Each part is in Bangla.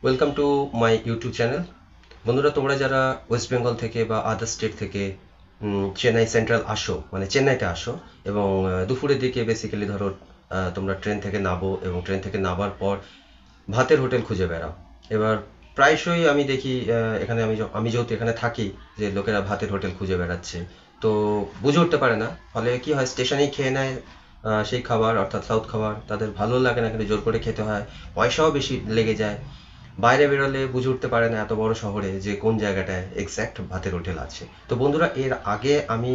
Welcome to my YouTube channel. বন্ধুরা, তোমরা যারা ওয়েস্ট বেঙ্গল থেকে বা আদার স্টেট থেকে চেন্নাই সেন্ট্রাল আসো, মানে চেন্নাইতে আসো, এবং দুপুরের দিকে বেসিক্যালি ধরো তোমরা ট্রেন থেকে নামো এবং ট্রেন থেকে নামার পর ভাতের হোটেল খুঁজে বেড়াও। এবার প্রায়শই আমি দেখি এখানে আমি যেহেতু এখানে থাকি, যে লোকেরা ভাতের হোটেল খুঁজে বেড়াচ্ছে, তো বুঝে উঠতে পারে না। ফলে কি হয়, স্টেশনেই খেয়ে নেয় সেই খাবার, অর্থাৎ সাউথ খাবার। তাদের ভালো লাগে না, কিন্তু জোর করে খেতে হয়, পয়সাও বেশি লেগে যায়। বাইরে বেরোলে বুঝে উঠতে পারে না এত বড় শহরে যে কোন জায়গাটায় এক্স্যাক্ট ভাতের হোটেল আছে। তো বন্ধুরা, এর আগে আমি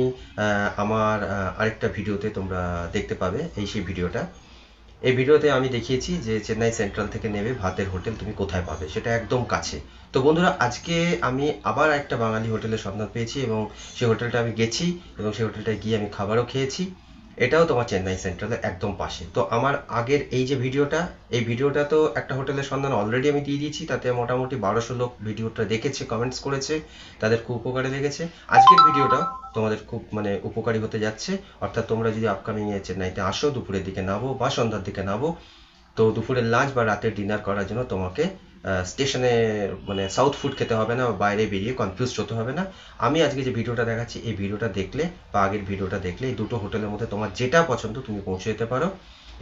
আমার আরেকটা ভিডিওতে তোমরা দেখতে পাবে সেই ভিডিওটা। এই ভিডিওতে আমি দেখিয়েছি যে চেন্নাই সেন্ট্রাল থেকে নেমে ভাতের হোটেল তুমি কোথায় পাবে, সেটা একদম কাছে। তো বন্ধুরা, আজকে আমি আবার একটা বাঙালি হোটেলের সন্ধান পেয়েছি এবং সেই হোটেলটা আমি গেছি এবং সেই হোটেলটায় গিয়ে আমি খাবারও খেয়েছি। এটাও তোমার চেন্নাই সেন্ট্রালের একদম পাশে। তো আমার আগের এই যে ভিডিওটা, এই ভিডিওটা তো একটা হোটেলের সন্ধান অলরেডি আমি দিয়ে দিয়েছি, তাতে মোটামুটি 1200 লোক ভিডিওটা দেখেছে, কমেন্টস করেছে, তাদের খুব উপকারে লেগেছে। আজকের ভিডিওটা তোমাদের খুব উপকারী হতে যাচ্ছে। অর্থাৎ তোমরা যদি আপকামিং চেন্নাইতে আসো, দুপুরের দিকে নামো বা সন্ধ্যার দিকে নামো, তো দুপুরের লাঞ্চ বা রাতের ডিনার করার জন্য তোমাকে স্টেশনে সাউথ ফুড খেতে হবে না, বাইরে বেরিয়ে কনফিউজ হতে হবে না। আমি আজকে যে ভিডিওটা দেখাচ্ছি, এই ভিডিওটা দেখলে বা আগের ভিডিওটা দেখলে এই দুটো হোটেলের মধ্যে তোমার যেটা পছন্দ তুমি পৌঁছে যেতে পারো।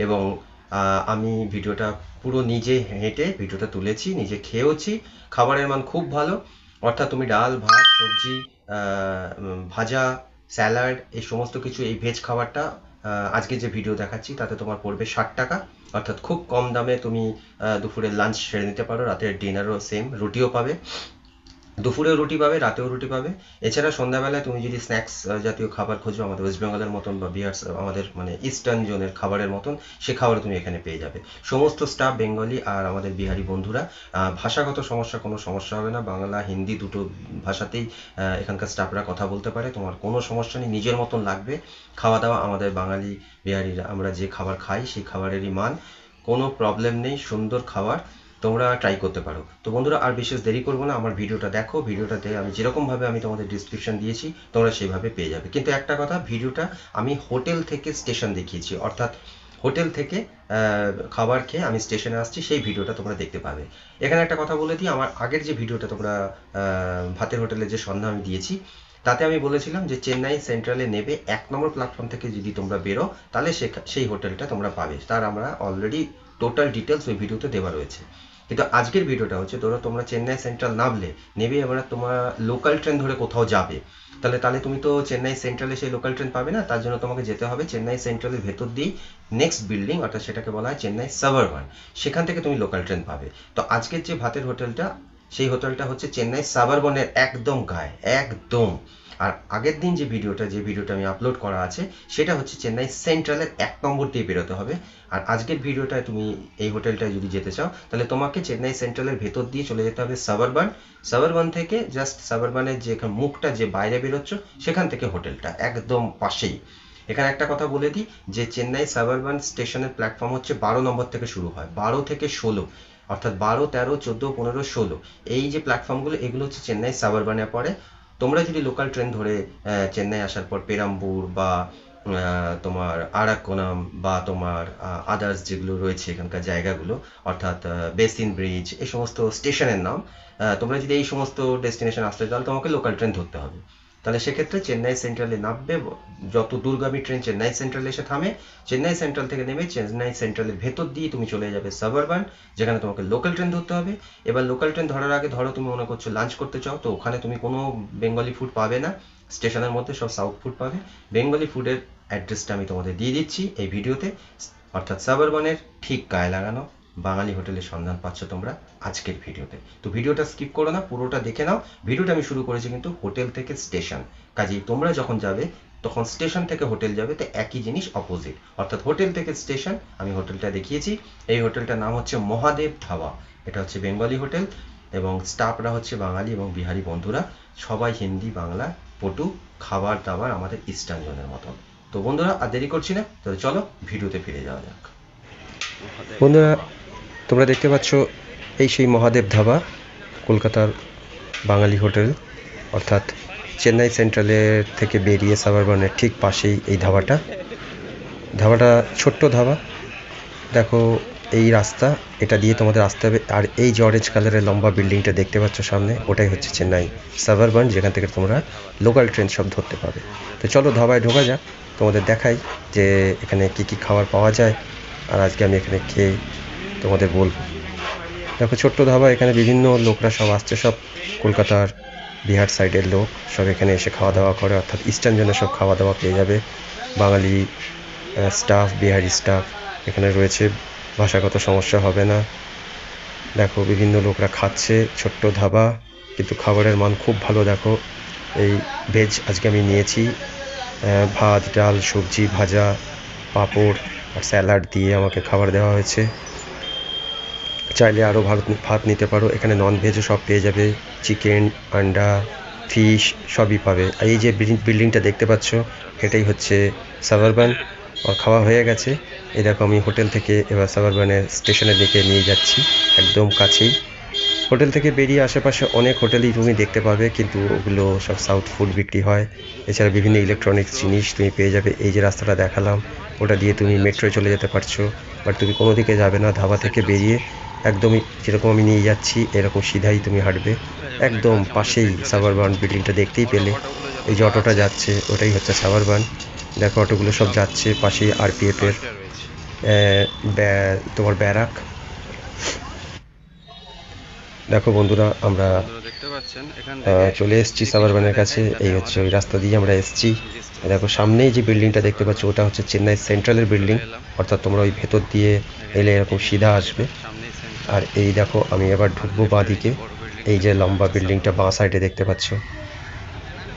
এবং আমি ভিডিওটা পুরো নিজে হেঁটে ভিডিওটা তুলেছি, নিজে খেয়েওছি। খাবারের মান খুব ভালো। অর্থাৎ তুমি ডাল, ভাত, সবজি, ভাজা, স্যালাড, এই সমস্ত কিছু, এই ভেজ খাবারটা আজকে যে ভিডিও দেখাচ্ছি তাতে তোমার পড়বে 60 টাকা। অর্থাৎ খুব কম দামে তুমি দুপুরের লাঞ্চ সেরে নিতে পারো, রাতের ডিনারও সেম, রুটিও পাবে। দুপুরেও রুটি পাবে, রাতেও রুটি পাবে। এছাড়া সন্ধ্যাবেলায় তুমি যদি স্ন্যাক্স জাতীয় খাবার খোঁজো, আমাদের ওয়েস্ট বেঙ্গলের মতন বা বিহার, আমাদের ইস্টার্ন জোনের খাবারের মতন, সে খাবার তুমি এখানে পেয়ে যাবে। সমস্ত স্টাফ বেঙ্গলি আর আমাদের বিহারি বন্ধুরা। ভাষাগত কোনো সমস্যা হবে না, বাংলা হিন্দি দুটো ভাষাতেই এখানকার স্টাফরা কথা বলতে পারে, তোমার কোনো সমস্যা নেই, নিজের মতন লাগবে। খাওয়া দাওয়া আমাদের বাঙালি বিহারিরা আমরা যে খাবার খাই সেই খাবারেরই মান, কোনো প্রবলেম নেই, সুন্দর খাবার, তোমরা ট্রাই করতে পারো। তো বন্ধুরা, আর বিশেষ দেরি করবো না, আমার ভিডিওটা দেখো। ভিডিওটাতে আমি যেরকমভাবে আমি তোমাদের ডিসক্রিপশন দিয়েছি তোমরা সেইভাবে পেয়ে যাবে। কিন্তু একটা কথা, ভিডিওটা আমি হোটেল থেকে স্টেশন দেখিয়েছি, অর্থাৎ হোটেল থেকে খাবার খেয়ে আমি স্টেশনে আসছি, সেই ভিডিওটা তোমরা দেখতে পাবে। এখানে একটা কথা বলে দিই, আমার আগের যে ভিডিওটা তোমরা ভাতের হোটেলের যে সন্ধ্যা আমি দিয়েছি, তাতে আমি বলেছিলাম যে চেন্নাই সেন্ট্রালে নেবে 1 নম্বর প্ল্যাটফর্ম থেকে যদি তোমরা বেরো, তাহলে সেই হোটেলটা তোমরা পাবে। তার আমরা অলরেডি টোটাল ডিটেলস ওই ভিডিওতে দেওয়া রয়েছে। কিন্তু আজকের ভিডিওটা হচ্ছে, ধরো তোমরা চেন্নাই সেন্ট্রাল নেবে, এবার তোমার লোকাল ট্রেন ধরে কোথাও যাবে, তাহলে তুমি তো চেন্নাই সেন্ট্রালে সেই লোকাল ট্রেন পাবে না। তার জন্য তোমাকে যেতে হবে চেন্নাই সেন্ট্রালের ভেতর দিয়ে নেক্সট বিল্ডিং, অর্থাৎ সেটাকে বলা হয় চেন্নাই সাবারবান। সেখান থেকে তুমি লোকাল ট্রেন পাবে। তো আজকের যে ভাতের হোটেলটা, সেই হোটেলটা হচ্ছে চেন্নাই সাবারবনের একদম গায়ে, একদম। আর আগের দিন যে ভিডিওটা আমি আপলোড করা আছে, সেটা হচ্ছে চেন্নাই সেন্ট্রালের 1 নম্বর দিয়ে বেরোতে হবে। আর আজকের ভিডিওটায় তুমি এই হোটেলটায় যদি যেতে চাও, তাহলে তোমাকে চেন্নাই সেন্ট্রালের ভেতর দিয়ে চলে যেতে হবে সাবারবান। সাবারবান থেকে জাস্ট সাবারবানের যে মুখটা, যে বাইরে বেরোচ্ছ, সেখান থেকে হোটেলটা একদম পাশেই। এখানে একটা কথা বলে দিই, যে চেন্নাই সাবারবান স্টেশনের প্ল্যাটফর্ম হচ্ছে 12 নম্বর থেকে শুরু হয়, 12 থেকে 16, অর্থাৎ 12, 13, 14, 15, 16, এই যে প্ল্যাটফর্মগুলো, এগুলো হচ্ছে চেন্নাই সাবারবানে পড়ে। তোমরা যদি লোকাল ট্রেন ধরে চেন্নাই আসার পর পেরাম্বুর বা তোমার আরাকোনাম বা তোমার আদার্স যেগুলো রয়েছে এখানকার জায়গাগুলো, অর্থাৎ বেসিন ব্রিজ, এই সমস্ত স্টেশনের নাম, তোমরা যদি এই সমস্ত ডেস্টিনেশন আসতে, তাহলে তোমাকে লোকাল ট্রেন ধরতে হবে। তাহলে সেক্ষেত্রে চেন্নাই সেন্ট্রালে নামবে, যত দূরগামী ট্রেন চেন্নাই সেন্ট্রালে এসে থামে, চেন্নাই সেন্ট্রাল থেকে নেমে চেন্নাই সেন্ট্রালের ভেতর দিয়ে তুমি চলে যাবে সাবারবান, যেখানে তোমাকে লোকাল ট্রেন ধরতে হবে। এবার লোকাল ট্রেন ধরার আগে, ধরো তুমি মনে করছো লাঞ্চ করতে চাও, তো ওখানে তুমি কোনো বেঙ্গলি ফুড পাবে না, স্টেশনের মধ্যে সব সাউথ ফুড পাবে। বেঙ্গলি ফুডের অ্যাড্রেসটা আমি তোমাদের দিয়ে দিচ্ছি এই ভিডিওতে, অর্থাৎ সাবারবনের ঠিক গায়ে লাগানো বাঙালি হোটেলের সন্ধান পাচ্ছ তোমরা আজকের ভিডিওতে। তো ভিডিওটা স্কিপ করো না, পুরোটা দেখে নাও। ভিডিওটা আমি শুরু করেছি কিন্তু হোটেল থেকে স্টেশন, কাজেই তোমরা যখন যাবে তখন স্টেশন থেকে হোটেল যাবে, তো একই জিনিস অপোজিট, অর্থাৎ হোটেল থেকে স্টেশন। আমি হোটেলটা দেখিয়েছি, এই হোটেলটার নাম হচ্ছে মহাদেব ধাবা। এটা হচ্ছে বেঙ্গলি হোটেল এবং স্টাফরা হচ্ছে বাঙালি এবং বিহারি বন্ধুরা, সবাই হিন্দি বাংলা পটু, খাবার দাবার আমাদের ইস্টার্ন জোনের মতন। তো বন্ধুরা, আর দেরি করছি না, তো চলো ভিডিওতে ফিরে যাওয়া যাক। বন্ধুরা, তোমরা দেখতে পাচ্ছ এই সেই মহাদেব ধাবা, কলকাতার বাঙালি হোটেল, অর্থাৎ চেন্নাই সেন্ট্রালের থেকে বেরিয়ে সাবারবানের ঠিক পাশেই এই ধাবাটা। ছোট্ট ধাবা, দেখো এই রাস্তা, এটা দিয়ে তোমাদের আসতে হবে। আর এই যে অরেঞ্জ কালারের লম্বা বিল্ডিংটা দেখতে পাচ্ছ সামনে, ওটাই হচ্ছে চেন্নাই সাবারবান, যেখান থেকে তোমরা লোকাল ট্রেন সব ধরতে পারবে। তো চলো ধাবায় ঢোকা যাক, তোমাদের দেখাই যে এখানে কি কি খাবার পাওয়া যায়, আর আজকে আমি এখানে খেয়ে তোমাদের বলবো। দেখো ছোট্ট ধাবা, এখানে বিভিন্ন লোকরা সব আসছে, সব কলকাতার বিহার সাইডের লোক সব এখানে এসে খাওয়া দাওয়া করে, অর্থাৎ ইস্টার্ন জন্য সব খাওয়া দাওয়া পেয়ে যাবে। বাঙালি স্টাফ, বিহারি স্টাফ এখানে রয়েছে, ভাষাগত সমস্যা হবে না। দেখো বিভিন্ন লোকরা খাচ্ছে, ছোট্ট ধাবা, কিন্তু খাবারের মান খুব ভালো। দেখো এই ভেজ আজকে আমি নিয়েছি, ভাত, ডাল, সবজি, ভাজা, পাঁপড় আর স্যালাড দিয়ে আমাকে খাবার দেওয়া হয়েছে। চাইলে আরও ভাত নিতে পারো। এখানে নন ভেজও সব পেয়ে যাবে, চিকেন, আন্ডা, ফিশ সবই পাবে। আর এই যে বিল্ডিংটা দেখতে পাচ্ছ, এটাই হচ্ছে সাবারবান। আর খাওয়া হয়ে গেছে। এই দেখো আমি হোটেল থেকে এবার সাবারবানের স্টেশনের দিকে নিয়ে যাচ্ছি, একদম কাছেই। হোটেল থেকে বেরিয়ে আশেপাশে অনেক হোটেলই তুমি দেখতে পাবে, কিন্তু ওগুলো সব সাউথ ফুড বিক্রি হয়। এছাড়া বিভিন্ন ইলেকট্রনিক্স জিনিস তুমি পেয়ে যাবে। এই যে রাস্তাটা দেখালাম, ওটা দিয়ে তুমি মেট্রোয় চলে যেতে পারছো, বাট তুমি কোনো দিকে যাবে না। ধাবা থেকে বেরিয়ে একদমই যেরকম আমি নিয়ে যাচ্ছি এরকম সিধাই তুমি হাঁটবে, একদম পাশেই সাবারবান বিল্ডিংটা দেখতেই পেলে। এই যে অটোটা যাচ্ছে ওটাই হচ্ছে সাবারবান। দেখো অটোগুলো সব যাচ্ছে, পাশেই আরপিএফের তোমার ব্যারাক। দেখো বন্ধুরা, আমরা চলে এসেছি সাবারবানের কাছে। এই হচ্ছে ওই রাস্তা দিয়ে আমরা এসেছি। দেখো সামনেই যে বিল্ডিংটা দেখতে পাচ্ছ, ওটা হচ্ছে চেন্নাই সেন্ট্রালের বিল্ডিং, অর্থাৎ তোমরা ওই ভেতর দিয়ে এলে এরকম সিধা আসবে। আর এই দেখো আমি এবার ঢুকবো বাঁ দিকে। এই যে লম্বা বিল্ডিংটা বাঁ সাইডে দেখতে পাচ্ছ,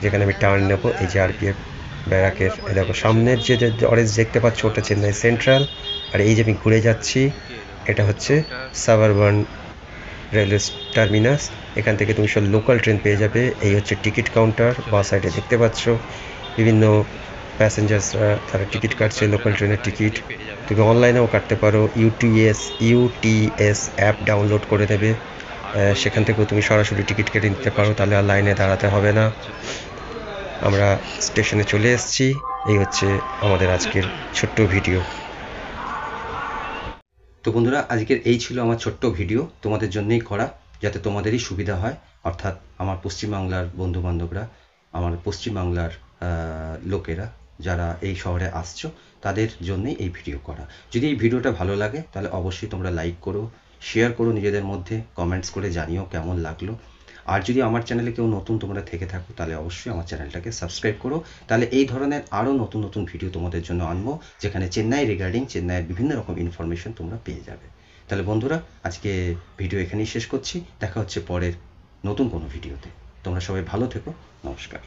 যেখানে আমি টার্ন নেবো, এই যে আরপিএফ ব্যারাকের। এই দেখো সামনের যে অরেঞ্জ দেখতে পাচ্ছ, ওটা চেন্নাই সেন্ট্রাল। আর এই যে আমি ঘুরে যাচ্ছি, এটা হচ্ছে সাবারবান রেলওয়ে টার্মিনাস। এখান থেকে তুমি সব লোকাল ট্রেন পেয়ে যাবে। এই হচ্ছে টিকিট কাউন্টার, বাঁ সাইডে দেখতে পাচ্ছ বিভিন্ন প্যাসেঞ্জার্সরা তারা টিকিট কাটছে, লোকাল ট্রেনের টিকিট। তুমি অনলাইনেও কাটতে পারো, ইউটিএস অ্যাপ ডাউনলোড করে নেবে, সেখান থেকেও তুমি সরাসরি টিকিট কেটে নিতে পারো, তাহলে আর লাইনে দাঁড়াতে হবে না। আমরা স্টেশনে চলে এসেছি। এই হচ্ছে আমাদের আজকের ছোট্ট ভিডিও। তো বন্ধুরা, আজকের এই ছিল আমার ছোট্ট ভিডিও, তোমাদের জন্যই করা, যাতে তোমাদেরই সুবিধা হয়, অর্থাৎ আমার পশ্চিমবাংলার বন্ধুবান্ধবরা, আমার পশ্চিমবাংলার লোকেরা যারা এই শহরে আসছো, তাদের জন্যই এই ভিডিও করা। যদি এই ভিডিওটা ভালো লাগে তাহলে অবশ্যই তোমরা লাইক করো, শেয়ার করো নিজেদের মধ্যে, কমেন্টস করে জানিও কেমন লাগলো। আর যদি আমার চ্যানেলে কেউ নতুন তোমরা থেকে থাকো, তাহলে অবশ্যই আমার চ্যানেলটাকে সাবস্ক্রাইব করো। তাহলে এই ধরনের আরও নতুন নতুন ভিডিও তোমাদের জন্য আনবো, যেখানে চেন্নাই রিগার্ডিং চেন্নাইয়ের বিভিন্ন রকম ইনফরমেশন তোমরা পেয়ে যাবে। তাহলে বন্ধুরা, আজকে ভিডিও এখানেই শেষ করছি। দেখা হচ্ছে পরের নতুন কোনো ভিডিওতে। তোমরা সবাই ভালো থেকো। নমস্কার।